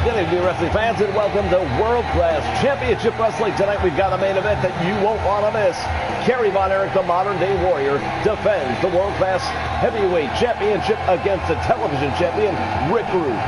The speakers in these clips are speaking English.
Good evening, wrestling fans, and welcome to World Class Championship Wrestling. Tonight we've got a main event that you won't want to miss. Kerry Von Erich, the modern-day warrior, defends the World Class Heavyweight Championship against the television champion, Rick Rude.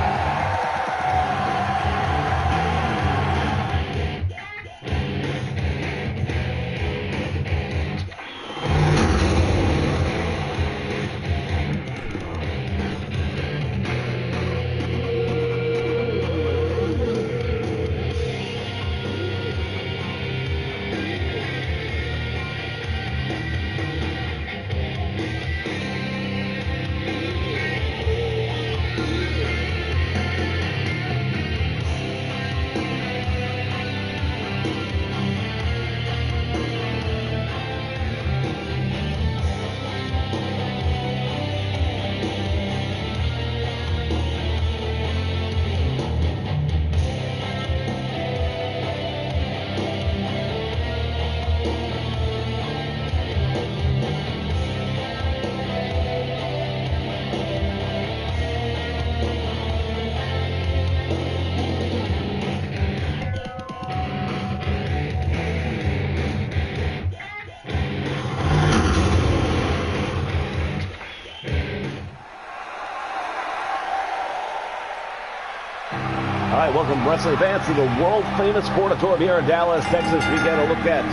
All right, welcome wrestling fans to the world-famous Sportatorium here in Dallas, Texas. We get a look at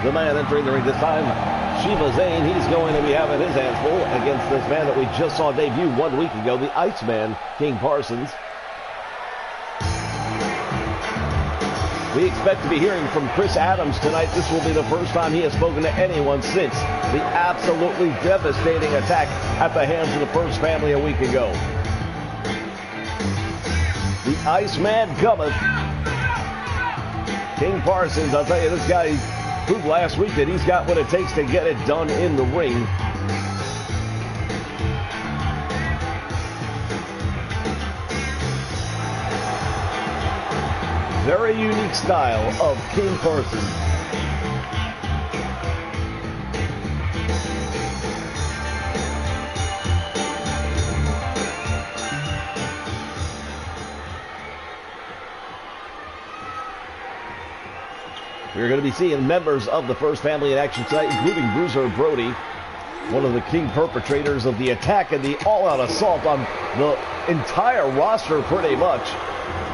the man entering the ring this time, Shiva Zayn. He's going to be having his hands full against this man that we just saw debut 1 week ago, the Iceman, King Parsons. We expect to be hearing from Chris Adams tonight. This will be the first time he has spoken to anyone since the absolutely devastating attack at the hands of the First Family a week ago. The Iceman cometh. King Parsons, I'll tell you, this guy proved last week that he's got what it takes to get it done in the ring. Very unique style of King Parsons. We're going to be seeing members of the First Family in action tonight, including Bruiser Brody, one of the king perpetrators of the attack and the all-out assault on the entire roster, pretty much,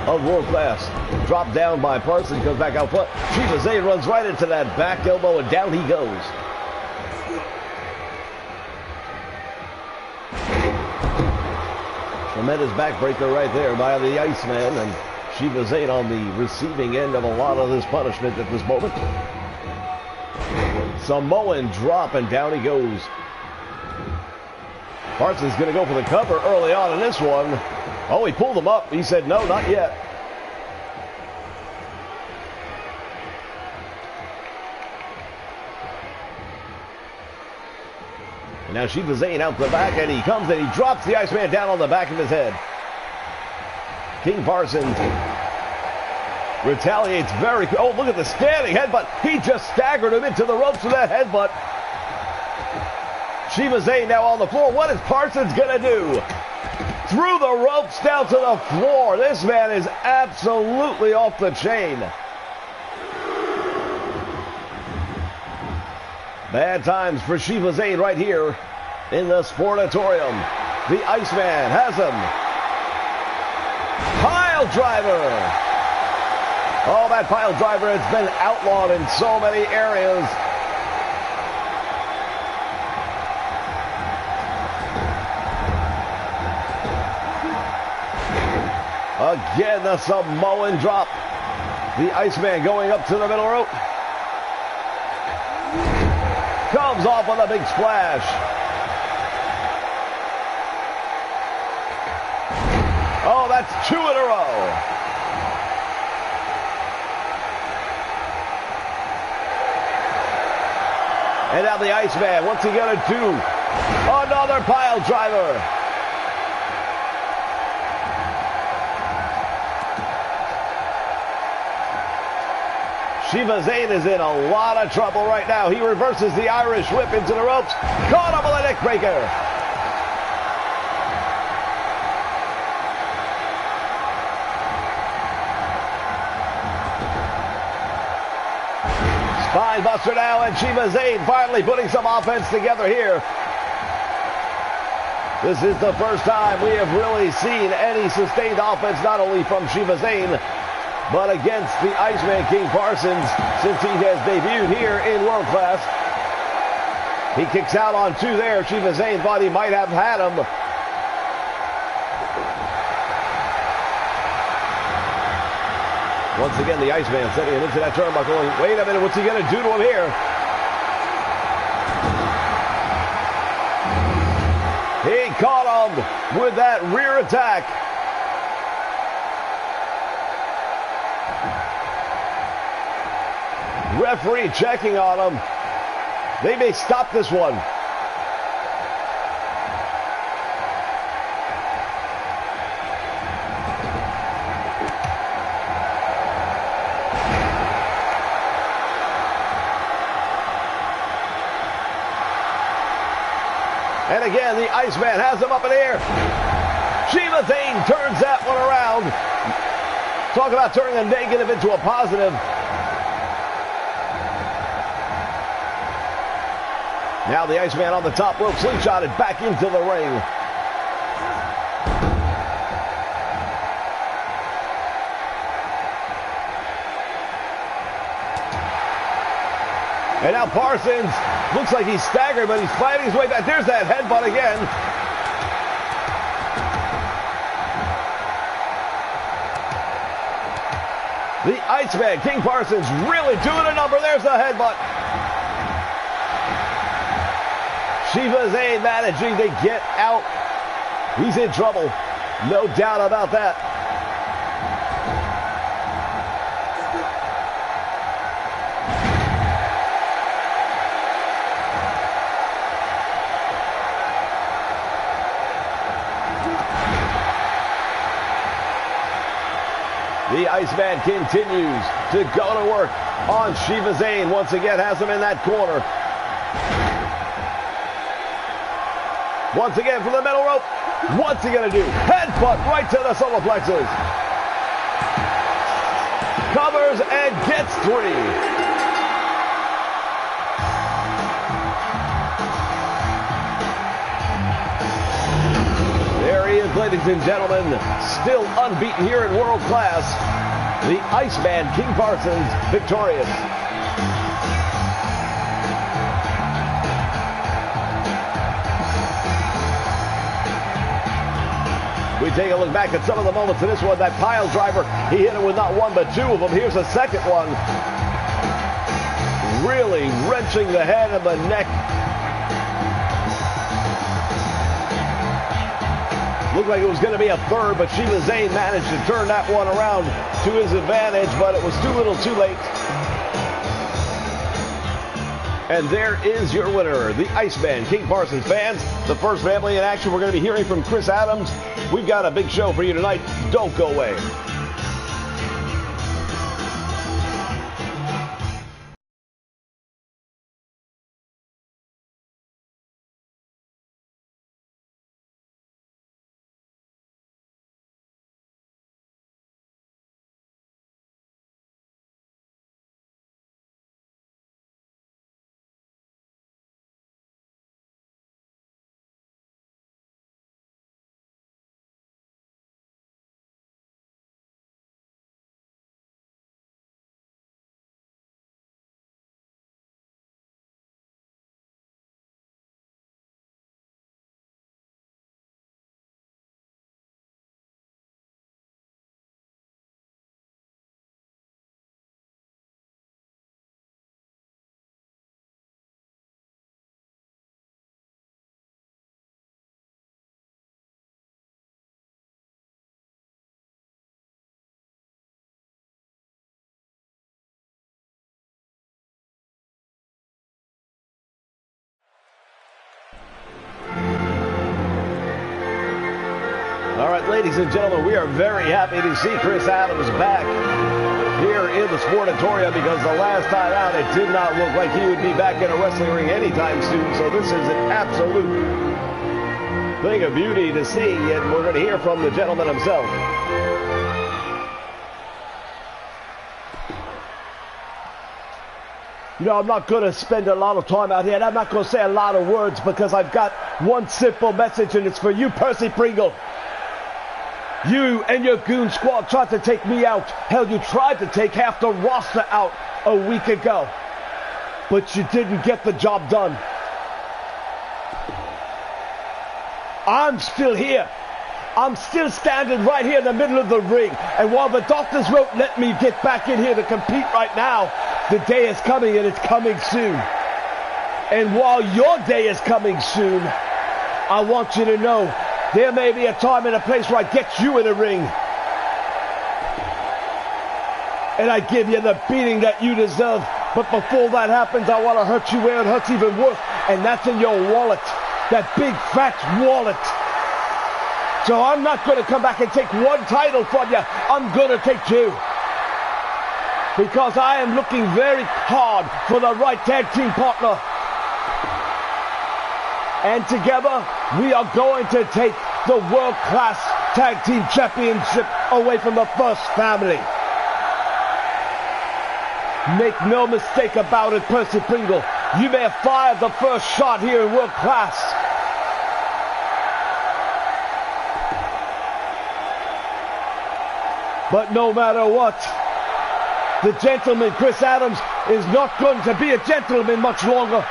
of World Class. Dropped down by Parsons, comes back out front. Shiva Zayn runs right into that back elbow, and down he goes. Tremendous backbreaker right there by the Iceman, and Shiva Zayn on the receiving end of a lot of this punishment at this moment. Samoan drop, and down he goes. Parsons going to go for the cover early on in this one. Oh, he pulled him up. He said, no, not yet. And now Shiva Zayn out the back, and he comes and he drops the Iceman down on the back of his head. King Parsons retaliates very quick. Oh, look at the standing headbutt. He just staggered him into the ropes with that headbutt. Shiva Zayn now on the floor. What is Parsons going to do? Through the ropes down to the floor. This man is absolutely off the chain. Bad times for Shiva Zayn right here in the Sportatorium. The Iceman has him. Pile driver. Oh, that pile driver has been outlawed in so many areas. Again, the Samoan drop. The Iceman going up to the middle rope. Comes off with a big splash. Oh, that's 2 in a row. And now the Iceman, what's he going to do? Another pile driver. Shiva Zayn is in a lot of trouble right now. He reverses the Irish whip into the ropes. Caught up with a neck breaker. Spine buster now, and Shiva Zayn finally putting some offense together here. This is the first time we have really seen any sustained offense, not only from Shiva Zayn, but against the Iceman King Parsons since he has debuted here in World Class. He kicks out on two there. Shiva Zayn thought he might have had him. Once again, the Iceman setting him into that turnbuckle. And wait a minute, what's he going to do to him here? He caught him with that rear attack. Referee checking on him. They may stop this one. And again, the Iceman has him up in the air. Shiva Zayn turns that one around. Talk about turning a negative into a positive. Now the Iceman on the top rope, slingshotted back into the ring. And now Parsons looks like he's staggered, but he's fighting his way back. There's that headbutt again. The Iceman, King Parsons, really doing a number. There's the headbutt. Shiva Zayn managing to get out. He's in trouble. No doubt about that. The Iceman continues to go to work on Shiva Zayn. Once again has him in that corner. Once again from the middle rope. What's he going to do? Headbutt right to the solar plexus. Covers and gets three. There he is, ladies and gentlemen. Still unbeaten here in World Class. The Iceman, King Parsons, victorious. We take a look back at some of the moments in this one. That pile driver, he hit it with not one but two of them. Here's a second one. Really wrenching the head and the neck. Looked like it was going to be a third, but Shiva Zayn managed to turn that one around to his advantage, but it was too little too late. And there is your winner, the Iceman, King Parsons. Fans, the first family in action. We're going to be hearing from Chris Adams. We've got a big show for you tonight. Don't go away. All right, ladies and gentlemen, we are very happy to see Chris Adams back here in the Sportatorium, because the last time out it did not look like he would be back in a wrestling ring anytime soon. So this is an absolute thing of beauty to see, and we're going to hear from the gentleman himself. You know, I'm not going to spend a lot of time out here, and I'm not going to say a lot of words because I've got one simple message, and it's for you, Percy Pringle. You and your goon squad tried to take me out. Hell, you tried to take half the roster out a week ago. But you didn't get the job done. I'm still here. I'm still standing right here in the middle of the ring. And while the doctors won't let me get back in here to compete right now, the day is coming, and it's coming soon. And while your day is coming soon, I want you to know there may be a time and a place where I get you in a ring. And I give you the beating that you deserve. But before that happens, I want to hurt you where it hurts even worse. And that's in your wallet. That big fat wallet. So I'm not going to come back and take one title from you. I'm going to take two. Because I am looking very hard for the right tag team partner. And together, we are going to take the world-class tag team championship away from the First Family. Make no mistake about it, Percy Pringle. You may have fired the first shot here in World Class. But no matter what, the gentleman, Chris Adams, is not going to be a gentleman much longer.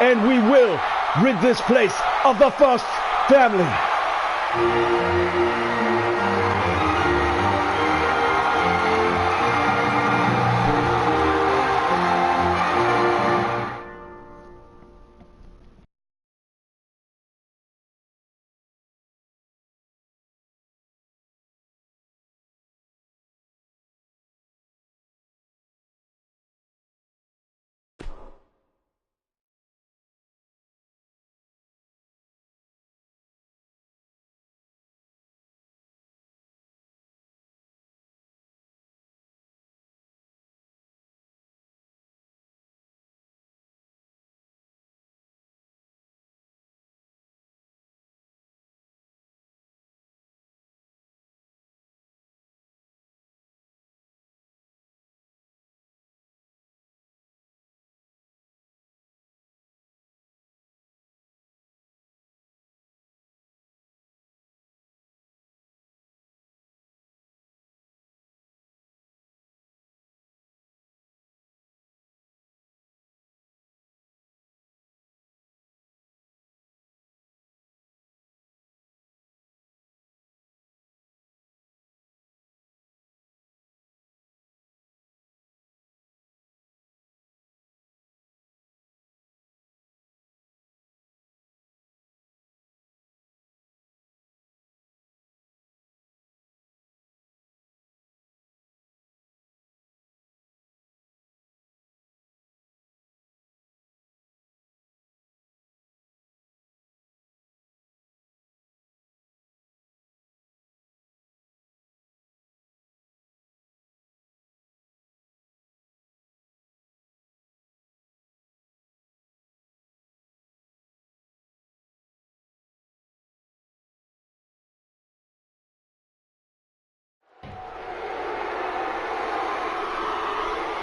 And we will rid this place of the First Family.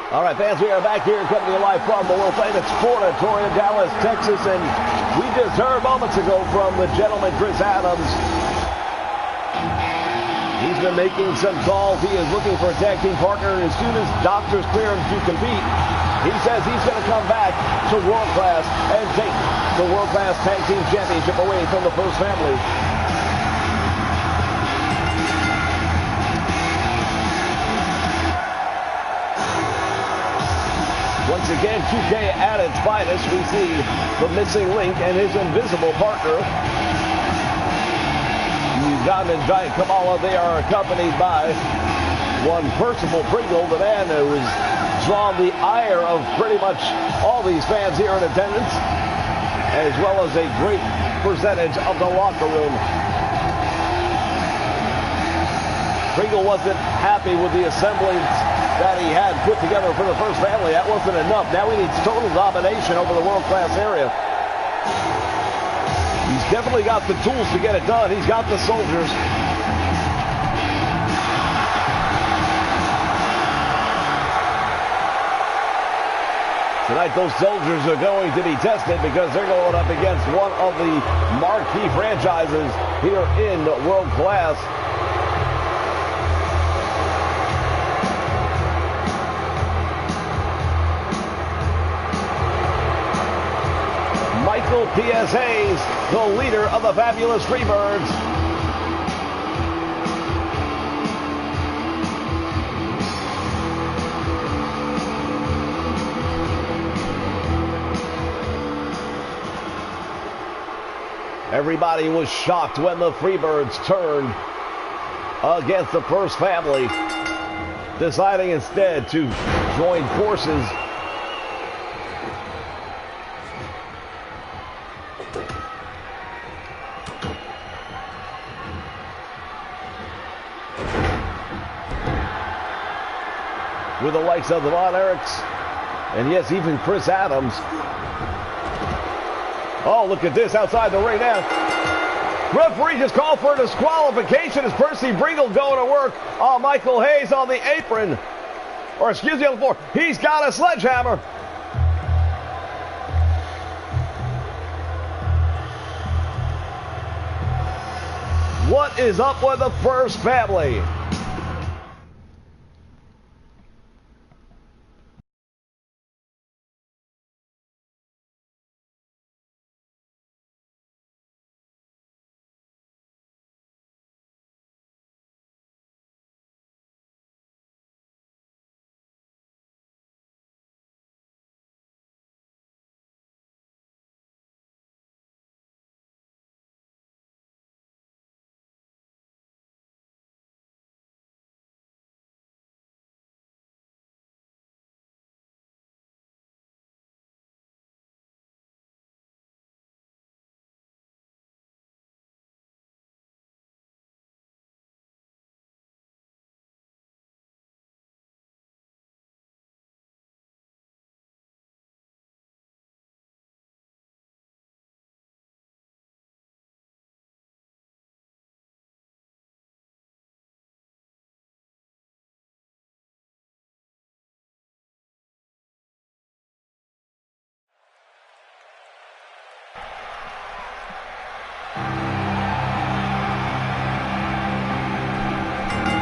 All right, fans, we are back here coming to you live from the world famous Fort Astoria, Dallas, Texas, and we just heard moments ago from the gentleman, Chris Adams. He's been making some calls. He is looking for a tag team partner, and as soon as doctors clear him to compete, he says he's going to come back to World Class and take the World Class Tag Team Championship away from the First Family. Once again, 2K at its finest. We see the missing link and his invisible partner. Uganda and Giant Kamala, they are accompanied by one Percival Pringle, the man who has drawn the ire of pretty much all these fans here in attendance, as well as a great percentage of the locker room. Pringle wasn't happy with the assemblage that he had put together for the First Family. That wasn't enough. Now he needs total domination over the world-class area. He's definitely got the tools to get it done. He's got the soldiers. So Tonight, those soldiers are going to be tested because they're going up against one of the marquee franchises here in World Class. Michael P.S. Hayes, the leader of the fabulous Freebirds. Everybody was shocked when the Freebirds turned against the First Family, deciding instead to join forces. With the likes of the Von Erichs, and yes, even Chris Adams. Oh, look at this outside the ring now. Referee just called for a disqualification as Percy Bringle going to work on Michael Hayes on the apron. Or excuse me, on the floor. He's got a sledgehammer. What is up with the First Family?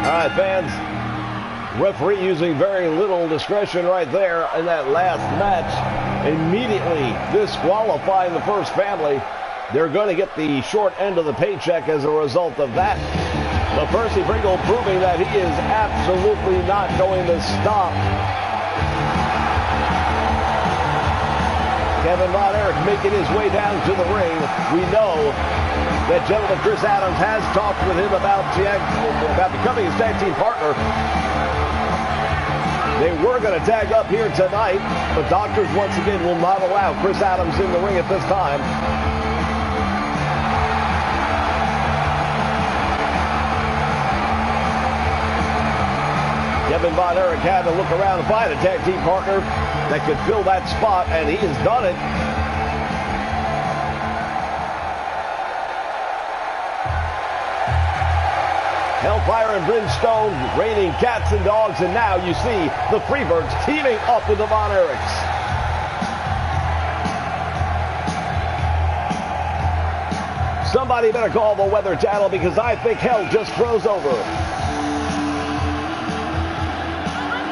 All right, fans, referee using very little discretion right there in that last match, immediately disqualifying the First Family. They're going to get the short end of the paycheck as a result of that. But Percy Bringle proving that he is absolutely not going to stop. Kevin Von Erich making his way down to the ring. We know that gentleman Chris Adams has talked with him about becoming his tag team partner. They were going to tag up here tonight, but doctors once again will not allow Chris Adams in the ring at this time. Kevin Von Erich had to look around and find a tag team partner that could fill that spot, and he has done it. Hellfire and Brimstone raining cats and dogs, and now you see the Freebirds teaming up with the Von Erichs. Somebody better call the Weather Channel because I think hell just froze over.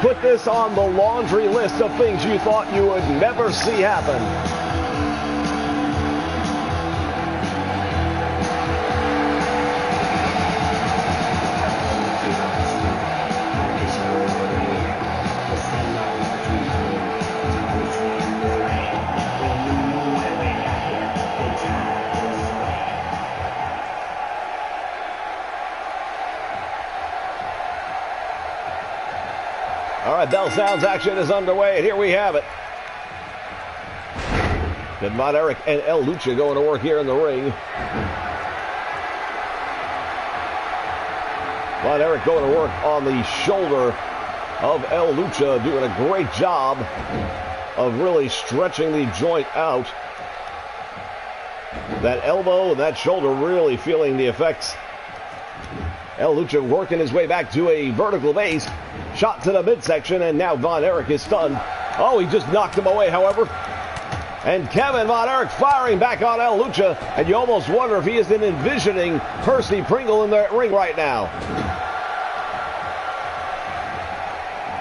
Put this on the laundry list of things you thought you would never see happen. All right, bell sounds, action is underway, and here we have it. Kevin Von Erich and El Lucha going to work here in the ring. Von Erich going to work on the shoulder of El Lucha, doing a great job of really stretching the joint out. That elbow and that shoulder really feeling the effects. El Lucha working his way back to a vertical base. Shot to the midsection, and now Von Erich is stunned. Oh, he just knocked him away, however. And Kevin Von Erich firing back on El Lucha. And you almost wonder if he isn't envisioning Percy Pringle in the ring right now.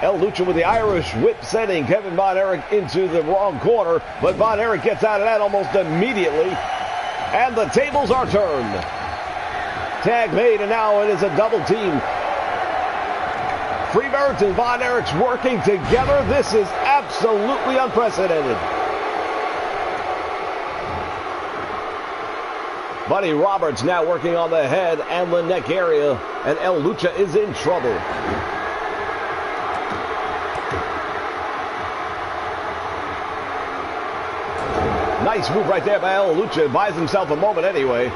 El Lucha with the Irish whip sending Kevin Von Erich into the wrong corner. But Von Erich gets out of that almost immediately. And the tables are turned. Tag made, and now it is a double team. Freebirds and Von Erichs working together. This is absolutely unprecedented. Buddy Roberts now working on the head and the neck area, and El Lucha is in trouble. Nice move right there by El Lucha. Buys himself a moment anyway.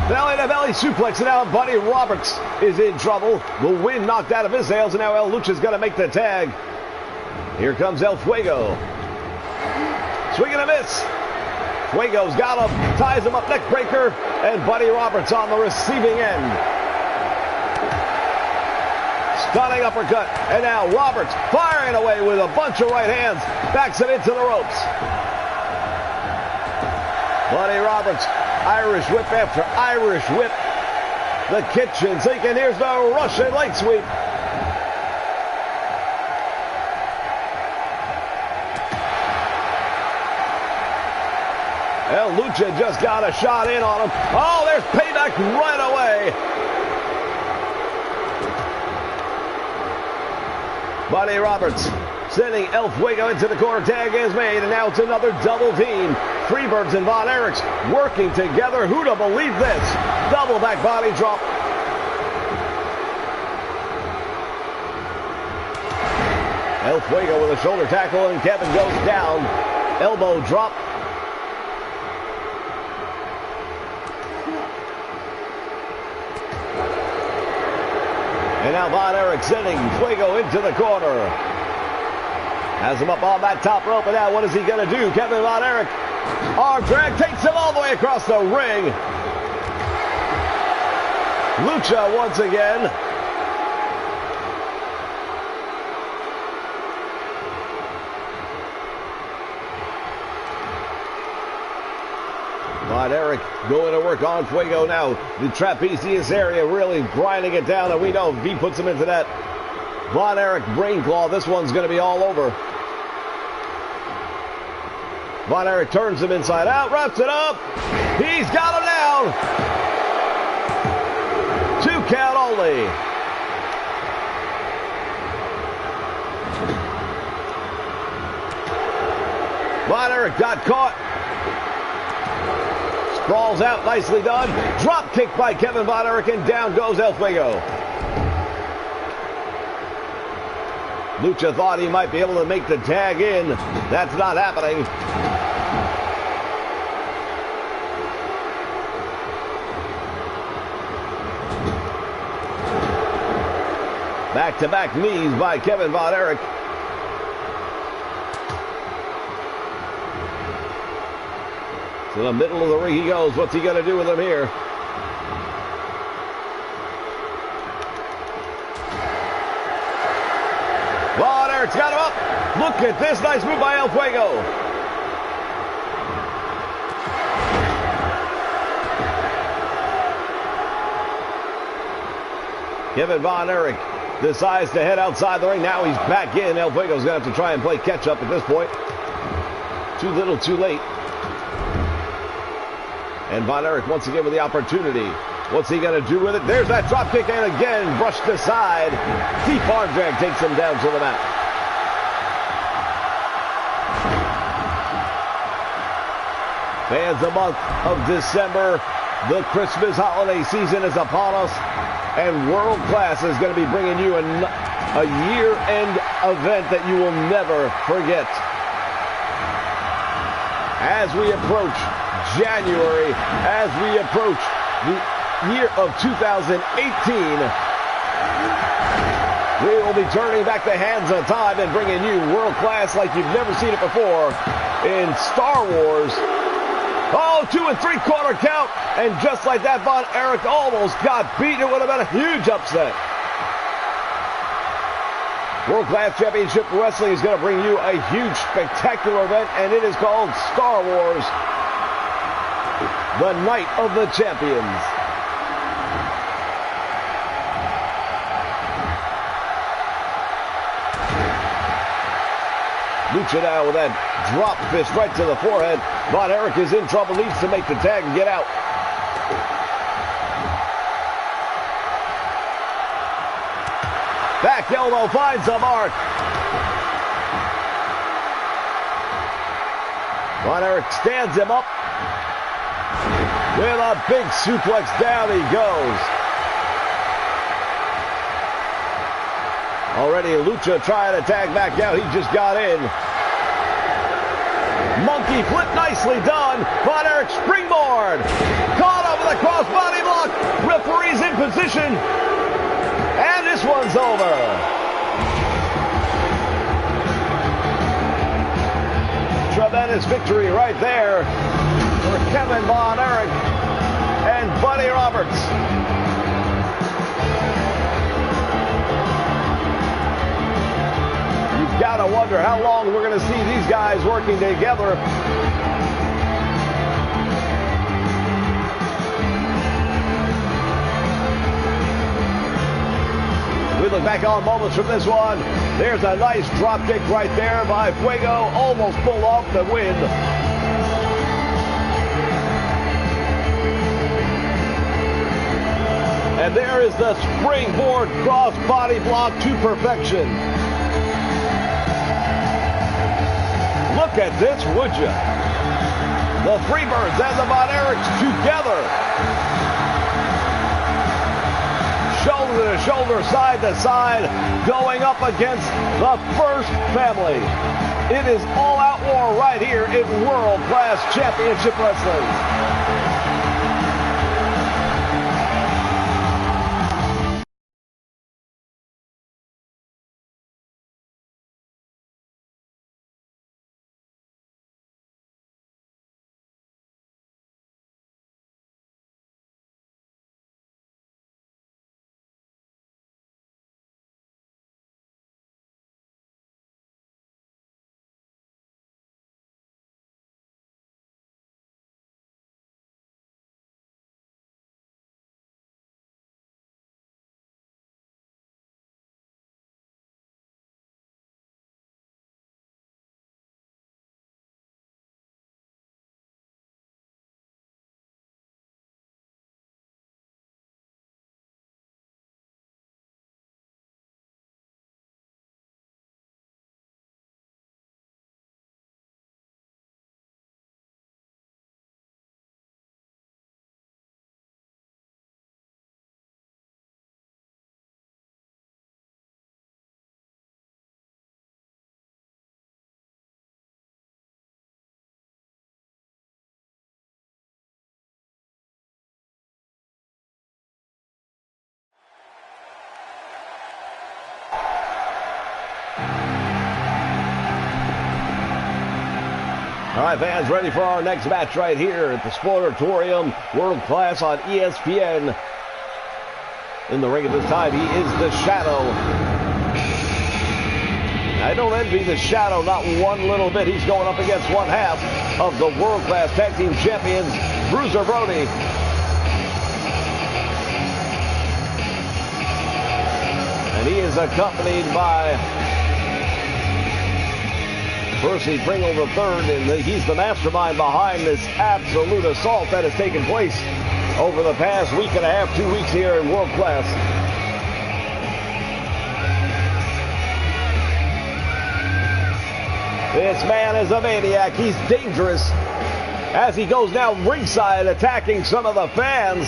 Belly-to-belly suplex, and now Buddy Roberts is in trouble. The wind knocked out of his sails, and now El Lucha's going to make the tag. Here comes El Fuego. Swing and a miss. Fuego's got him, ties him up, neck breaker, and Buddy Roberts on the receiving end. Stunning uppercut, and now Roberts firing away with a bunch of right hands, backs it into the ropes. Buddy Roberts, Irish whip after Irish whip. The kitchen sink, and here's the Russian leg sweep. El Lucha just got a shot in on him. Oh, there's payback right away. Buddy Roberts sending El Fuego into the corner. Tag is made, and now it's another double team. Freebirds and Von Erichs working together. Who'd have believed this? Double back body drop. El Fuego with a shoulder tackle, and Kevin goes down. Elbow drop. And now Von Erich sending Fuego into the corner. Has him up on that top rope, and now what is he going to do? Kevin Von Erich, arm drag, takes him all the way across the ring. Lucha once again. Von Erich going to work on Fuego now. The trapezius area really grinding it down, and we know if he puts him into that Von Erich brain claw, this one's going to be all over. Von Erich turns him inside out, wraps it up. He's got him down. 2 count only. Von Erich got caught. Sprawls out, nicely done. Drop kick by Kevin Von Erich, and down goes El Fuego. Lucha thought he might be able to make the tag in. That's not happening. Back-to-back knees by Kevin Von Erich. To the middle of the ring he goes. What's he going to do with him here? Von Erich's got him up. Look at this nice move by El Fuego. Kevin Von Erich decides to head outside the ring. Now he's back in. El Fuego's going to have to try and play catch up at this point. Too little, too late. And Von Erich once again with the opportunity. What's he going to do with it? There's that drop kick, and again brushed aside. Deep arm drag takes him down to the mat. Fans, the month of December, the Christmas holiday season is upon us, and World Class is going to be bringing you a year-end event that you will never forget. As we approach January, as we approach the year of 2018, we will be turning back the hands of time and bringing you World Class like you've never seen it before in Star Wars. Oh, 2 3/4 count, and just like that, Von Erich almost got beat. It would have been a huge upset. World Class Championship Wrestling is going to bring you a huge, spectacular event, and it is called Star Wars, the Night of the Champions. Lucha now with that drop fist right to the forehead. Von Erich is in trouble, needs to make the tag and get out. Back elbow finds the mark. Von Erich stands him up. With a big suplex, down he goes. Already Lucha trying to tag back out. He just got in. Monkey flip, nicely done. Von Erich springboard. Caught up with a crossbody block. Referee's in position. And this one's over. Tremendous victory right there for Kevin Von Erich and Buddy Roberts. You've got to wonder how long we're going to see these guys working together. We look back on moments from this one. There's a nice drop kick right there by Fuego. Almost pulled off the win. And there is the springboard cross body block to perfection. Look at this, would you? The Freebirds and the Von Erichs together. Shoulder to shoulder, side to side, going up against the First Family. It is all-out war right here in World Class Championship Wrestling. All right, fans, ready for our next match right here at the Sportatorium, World Class on ESPN. In the ring at this time, he is the Shadow. I don't envy the Shadow, not one little bit. He's going up against one half of the World Class Tag Team Champions, Bruiser Brody. And he is accompanied by Percy Pringle III, and he's the mastermind behind this absolute assault that has taken place over the past week and a half, 2 weeks here in World Class. This man is a maniac. He's dangerous as he goes down ringside attacking some of the fans.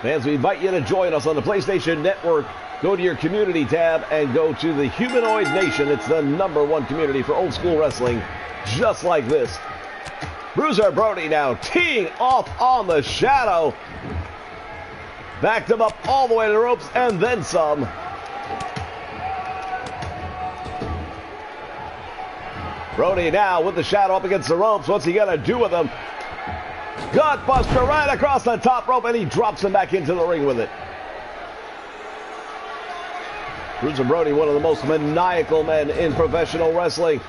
Fans, we invite you to join us on the PlayStation Network. Go to your community tab and go to the Humanoid Nation. It's the #1 community for old school wrestling, just like this. Bruiser Brody now teeing off on the Shadow. Backed him up all the way to the ropes and then some. Brody now with the shadow up against the ropes. What's he going to do with him? Gutbuster right across the top rope, and he drops him back into the ring with it. Bruiser Brody, one of the most maniacal men in professional wrestling.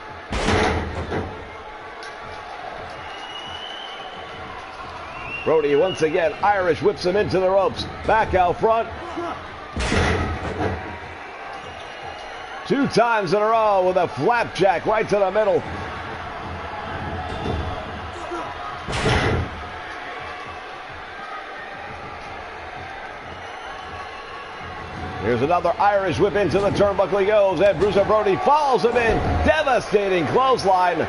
Brody once again, Irish whips him into the ropes. Back out front. 2 times in a row with a flapjack right to the middle. Here's another Irish whip into the turnbuckle he goes, and Bruiser Brody follows him in. Devastating clothesline.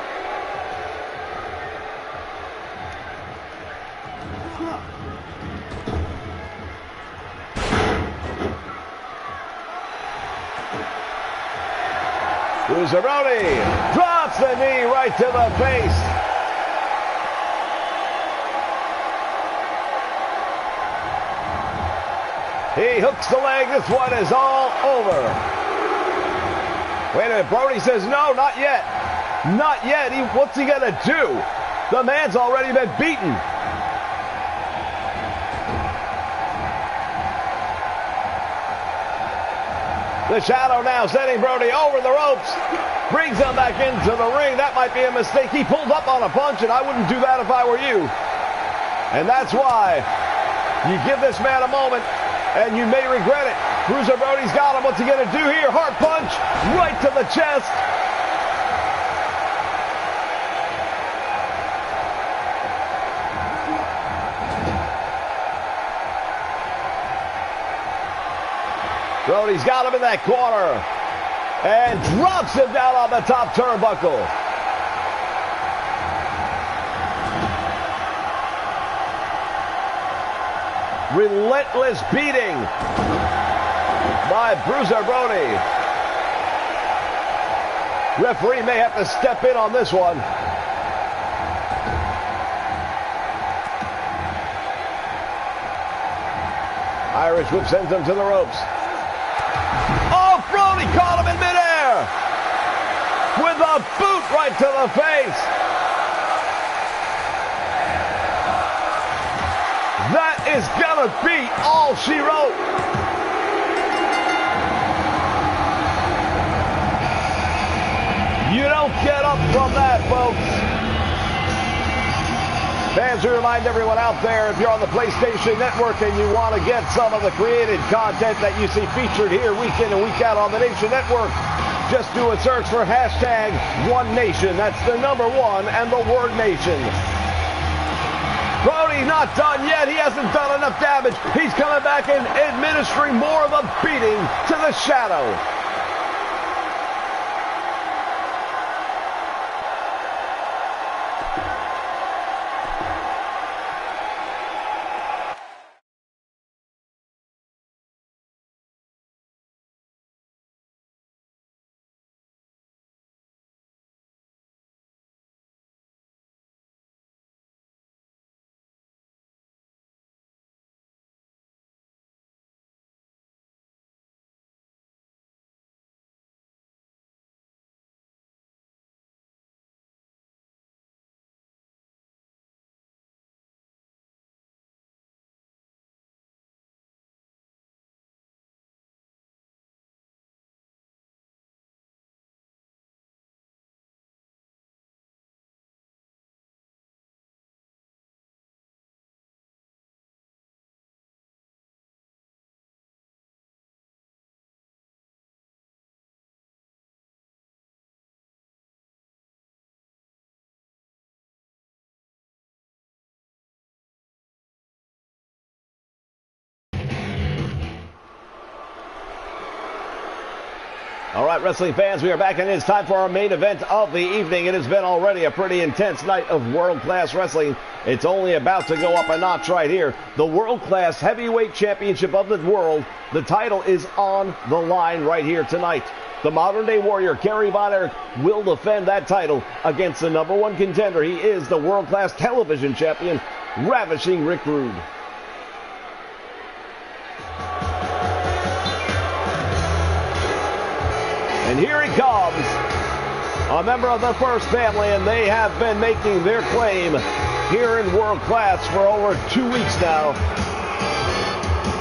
Bruiser Brody drops the knee right to the face. He hooks the leg. This one is all over. Wait a minute. Brody says, no, not yet. Not yet. What's he going to do? The man's already been beaten. The shadow now sending Brody over the ropes. Brings him back into the ring. That might be a mistake. He pulled up on a punch, and I wouldn't do that if I were you. And that's why you give this man a moment, and you may regret it. Bruiser Brody's got him. What's he going to do here? Heart punch right to the chest. Brody's got him in that corner and drops him down on the top turnbuckle. Relentless beating by Bruiser Brody. Referee may have to step in on this one. Irish whip sends him to the ropes. Oh, Brody caught him in midair with a boot right to the face. That is gonna be all she wrote. You don't get up from that, folks. Fans, we remind everyone out there, if you're on the PlayStation Network and you want to get some of the created content that you see featured here week in and week out on the Nation Network, just do a search for hashtag OneNation. That's the number 1 and the word nation. Brody not done yet. He hasn't done enough damage. He's coming back and administering more of a beating to the shadow. All right, wrestling fans, we are back, and it's time for our main event of the evening. It has been already a pretty intense night of world-class wrestling. It's only about to go up a notch right here. The world-class heavyweight championship of the world. The title is on the line right here tonight. The modern-day warrior, Kerry Von Erich, will defend that title against the number 1 contender. He is the world-class television champion, Ravishing Rick Rude. And here he comes. a member of the First Family, and they have been making their claim here in World Class for over 2 weeks now.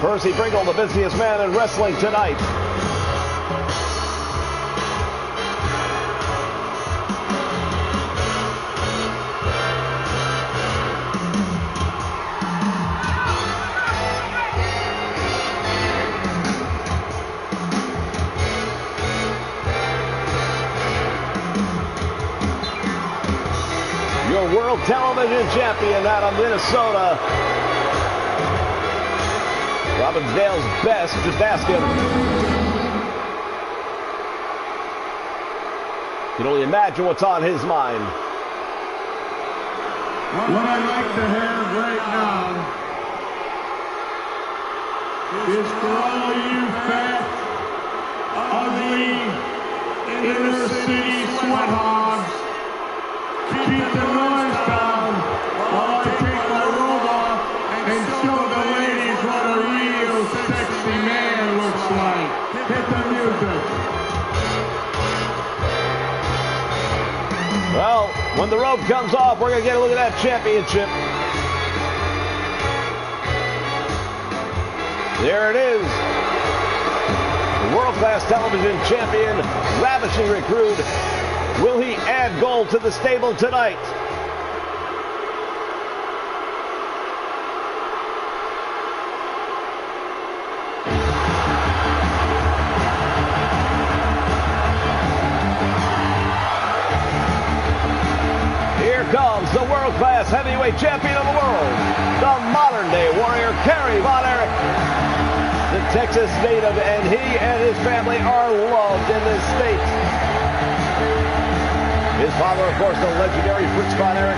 Percy Pringle, the busiest man in wrestling tonight. Your World Television Champion out of Minnesota. Robbinsdale's best. Just ask him. You can only imagine what's on his mind. What I'd like to have right now is for all of you fat, ugly, inner city sweat hogs, keep the noise down while I take my robe off and show the ladies what a real sexy man looks like. Hit the music. Well, when the robe comes off, we're going to get a look at that championship. There it is. The World Class Television Champion, Ravishing Recruit. Will he add gold to the stable tonight? Here comes the world-class heavyweight champion of the world, the modern-day warrior, Kerry Von Erich. The Texas native, and he and his family are loved in this state. His father, of course, the legendary Fritz Von Erich.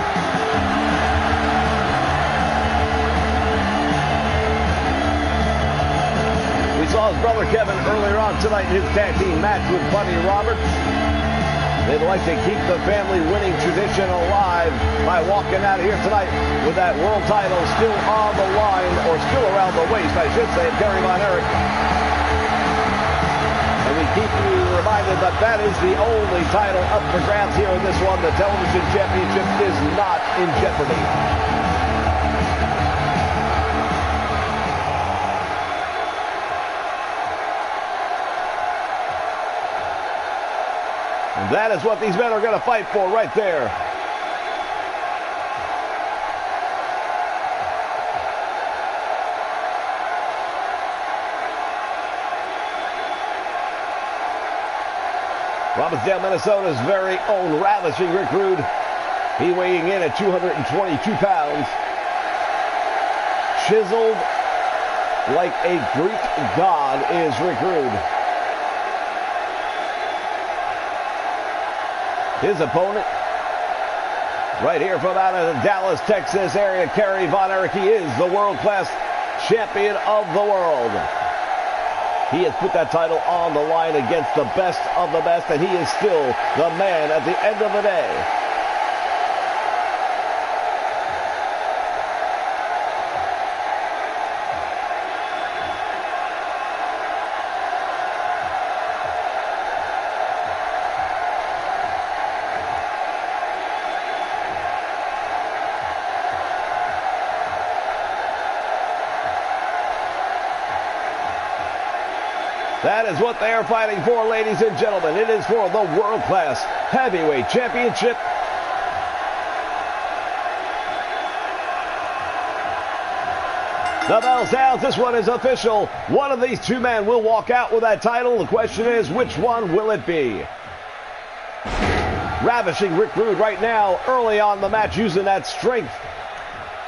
We saw his brother Kevin earlier on tonight in his tag team match with Buddy Roberts. They'd like to keep the family winning tradition alive by walking out of here tonight with that world title still on the line, or still around the waist, I should say, of Kerry Von Erich. And we keep you reminded that that is the only title up for grabs here in this one. The television championship is not in jeopardy. And that is what these men are going to fight for right there. Robbinsdale, Minnesota's very own Ravishing Recruit. He weighing in at 222 pounds. Chiseled like a Greek god is Recruit. His opponent, right here from out of the Dallas, Texas area, Kerry Von Erich. He is the world-class champion of the world. He has put that title on the line against the best of the best, and he is still the man at the end of the day. That is what they are fighting for, ladies and gentlemen. It is for the world-class heavyweight championship. The bell sounds. This one is official. One of these two men will walk out with that title. The question is, which one will it be? Ravishing Recruit right now, early on the match, using that strength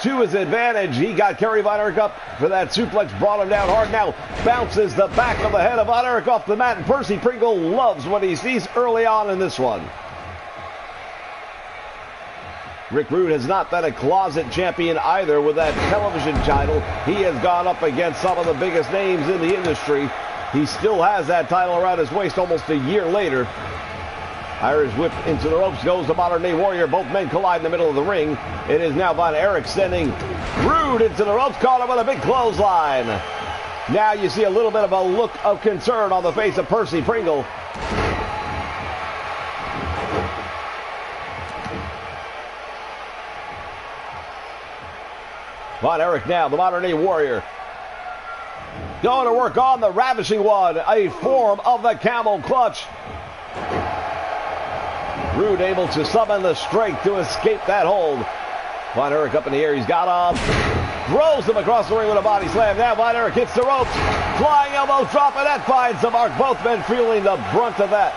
to his advantage. He got Kerry Von Erich up for that suplex, brought him down hard. Now bounces the back of the head of Von Erich off the mat, and Percy Pringle loves what he sees early on in this one. Recruit has not been a closet champion either with that television title. He has gone up against some of the biggest names in the industry. He still has that title around his waist almost a year later. Irish whip into the ropes goes the modern-day warrior. Both men collide in the middle of the ring. It is now Von Erich sending Rude into the ropes, caught him with a big clothesline. Now you see a little bit of a look of concern on the face of Percy Pringle. Von Erich now, the modern-day warrior. Going to work on the Ravishing One, a form of the camel clutch. Rude able to summon the strength to escape that hold. Von Erich up in the air, he's got him. Throws him across the ring with a body slam. Now Von Erich hits the ropes. Flying elbow drop, and that finds the mark. Both men feeling the brunt of that.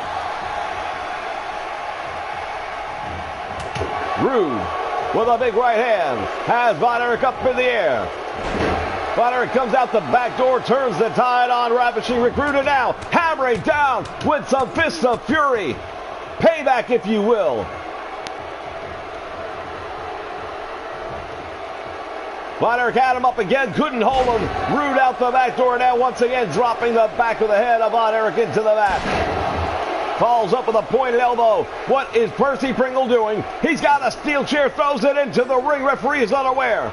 Rude with a big right hand has Von Erich up in the air. Von Erich comes out the back door, turns the tide on Ravishing Rick Rude, and now hammering down with some fists of fury. Payback, if you will. Von Erich had him up again, couldn't hold him. Rude out the back door, now once again dropping the back of the head of Von Erich into the mat. Falls up with a pointed elbow. What is Percy Pringle doing? He's got a steel chair, throws it into the ring. Referee is unaware.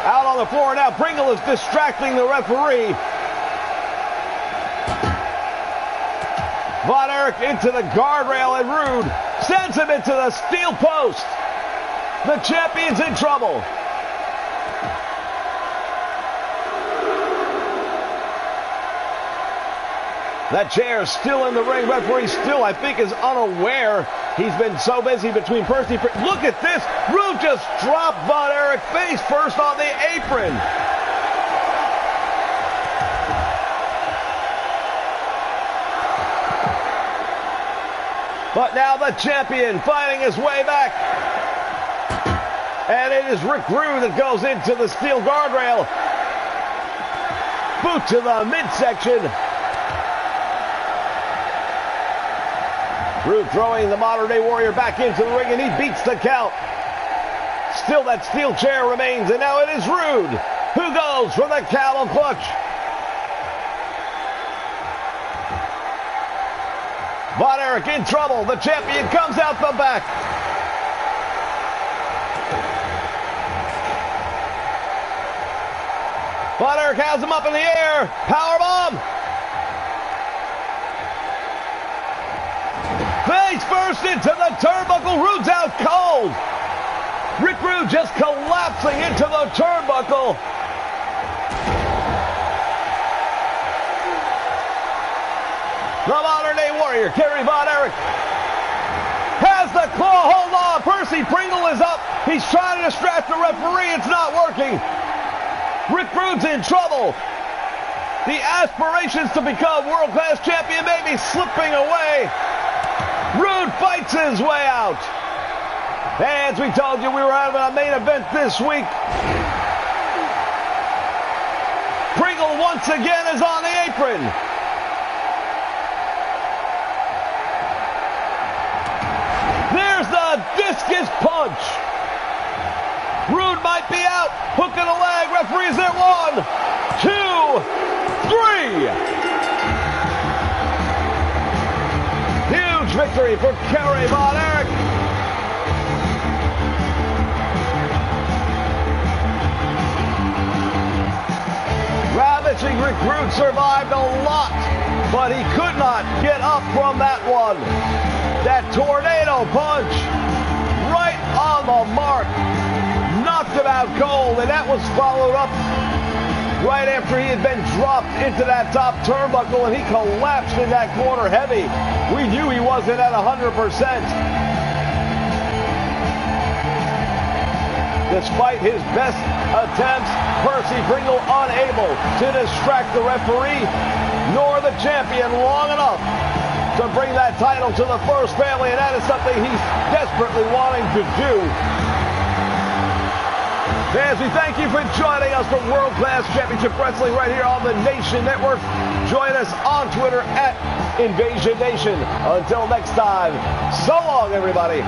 Out on the floor now, Pringle is distracting the referee. Von Erich into the guardrail, and Rude sends him into the steel post. The champion's in trouble. That chair still in the ring. Referee still, I think, is unaware. He's been so busy between Percy. Look at this. Rude just dropped Von Erich face first on the apron. But now the champion fighting his way back. And it is Rick Rude that goes into the steel guardrail. Boot to the midsection. Rude throwing the modern-day warrior back into the ring, and he beats the count. Still that steel chair remains, and now it is Rude who goes for the camel clutch. Von Erich in trouble. The champion comes out the back. Von Erich has him up in the air. Powerbomb. Face first into the turnbuckle. Rude's out cold. Rick Rude just collapsing into the turnbuckle. The modern-day warrior, Kerry Von Erich, has the claw. Hold on. Percy Pringle is up. He's trying to distract the referee. It's not working. Rick Rude's in trouble. The aspirations to become world-class champion may be slipping away. Rude fights his way out. As we told you, we were having a main event this week. Pringle once again is on the apron. There's the discus punch. Rude might be out. Hook in the leg. Referee's there. 1, 2, 3. Huge victory for Kerry Von Erich. Ravishing Rick Rude survived a lot, but he could not get up from that one. That tornado punch right on the mark knocked him out cold, and that was followed up right after he had been dropped into that top turnbuckle, and he collapsed in that corner heavy. We knew he wasn't at 100%. Despite his best attempts, Percy Pringle unable to distract the referee nor the champion long enough to bring that title to the First Family, and that is something he's desperately wanting to do. Fans, we thank you for joining us from World Class Championship Wrestling right here on the Nation Network. Join us on Twitter at Invasion Nation. Until next time, so long, everybody.